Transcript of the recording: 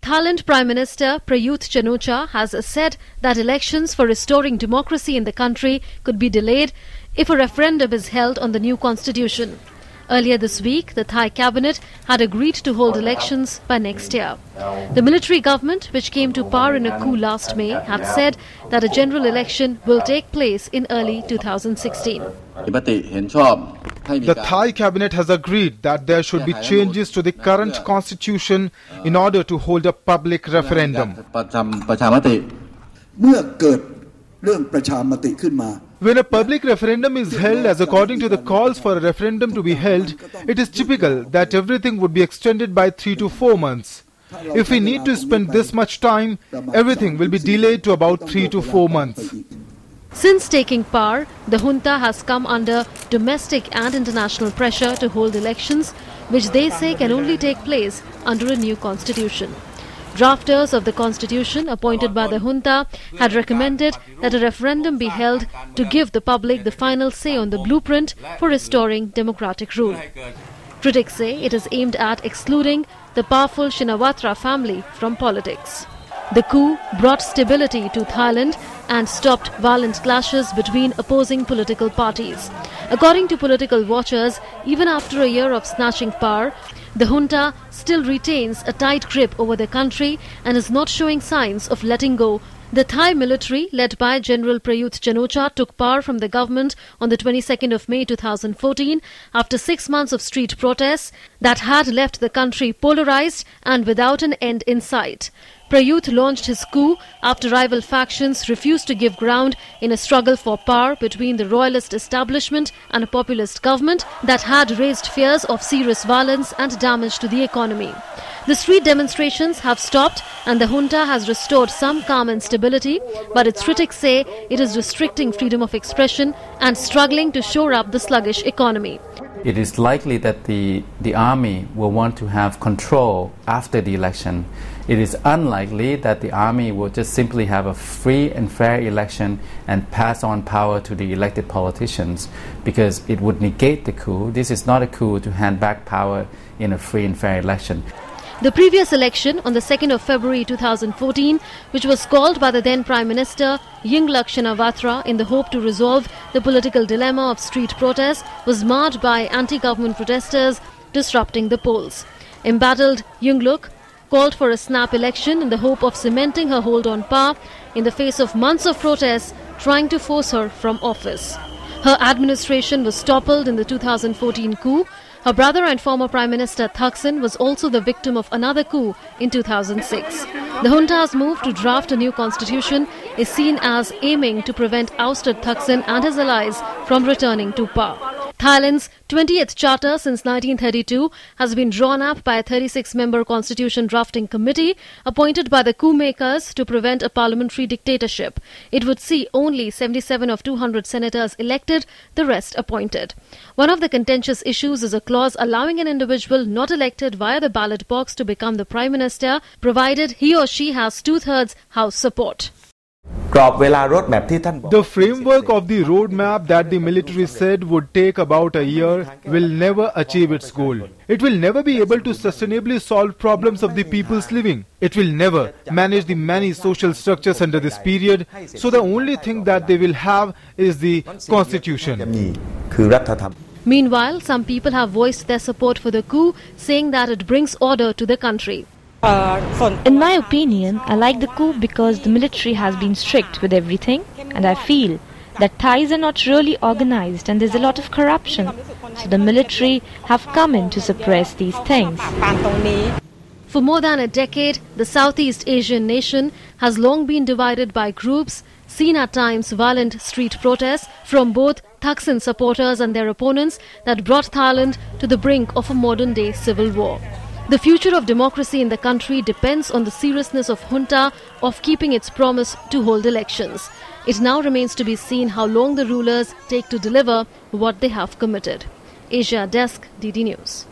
Thailand Prime Minister Prayut Chan-o-cha has said that elections for restoring democracy in the country could be delayed if a referendum is held on the new constitution. Earlier this week, the Thai cabinet had agreed to hold elections by next year. The military government, which came to power in a coup last May, had said that a general election will take place in early 2016. The Thai cabinet has agreed that there should be changes to the current constitution in order to hold a public referendum. When a public referendum is held, as according to the calls for a referendum to be held, it is typical that everything would be extended by 3 to 4 months. If we need to spend this much time, everything will be delayed to about 3 to 4 months. Since taking power, the junta has come under domestic and international pressure to hold elections, which they say can only take place under a new constitution. Drafters of the constitution appointed by the junta had recommended that a referendum be held to give the public the final say on the blueprint for restoring democratic rule. Critics say it is aimed at excluding the powerful Shinawatra family from politics. The coup brought stability to Thailand and stopped violent clashes between opposing political parties. According to political watchers, even after a year of snatching power, the junta still retains a tight grip over the country and is not showing signs of letting go. The Thai military, led by General Prayut Chan-o-cha, took power from the government on the 22nd of May 2014 after 6 months of street protests that had left the country polarized and without an end in sight. Prayut launched his coup after rival factions refused to give ground in a struggle for power between the royalist establishment and a populist government that had raised fears of serious violence and damage to the economy. The street demonstrations have stopped and the junta has restored some calm and stability, but its critics say it is restricting freedom of expression and struggling to shore up the sluggish economy. It is likely that the army will want to have control after the election. It is unlikely that the army will just simply have a free and fair election and pass on power to the elected politicians, because it would negate the coup. This is not a coup to hand back power in a free and fair election. The previous election on the 2nd of February 2014, which was called by the then Prime Minister Yingluck Shinawatra in the hope to resolve the political dilemma of street protests, was marred by anti-government protesters disrupting the polls. Embattled Yingluck called for a snap election in the hope of cementing her hold on power in the face of months of protests trying to force her from office. Her administration was toppled in the 2014 coup. Her brother and former Prime Minister Thaksin was also the victim of another coup in 2006. The junta's move to draft a new constitution is seen as aiming to prevent ousted Thaksin and his allies from returning to power. Thailand's 20th charter since 1932 has been drawn up by a 36-member constitution drafting committee appointed by the coup makers to prevent a parliamentary dictatorship. It would see only 77 of 200 senators elected, the rest appointed. One of the contentious issues is a clause allowing an individual not elected via the ballot box to become the Prime Minister, provided he or she has 2/3 House support. The framework of the roadmap that the military said would take about a year will never achieve its goal. It will never be able to sustainably solve problems of the people's living. It will never manage the many social structures under this period. So the only thing that they will have is the constitution. Meanwhile, some people have voiced their support for the coup, saying that it brings order to the country. In my opinion, I like the coup because the military has been strict with everything, and I feel that Thais are not really organized and there's a lot of corruption. So the military have come in to suppress these things. For more than a decade, the Southeast Asian nation has long been divided by groups, seen at times violent street protests from both Thaksin supporters and their opponents that brought Thailand to the brink of a modern-day civil war. The future of democracy in the country depends on the seriousness of junta of keeping its promise to hold elections. It now remains to be seen how long the rulers take to deliver what they have committed. Asia Desk, DD News.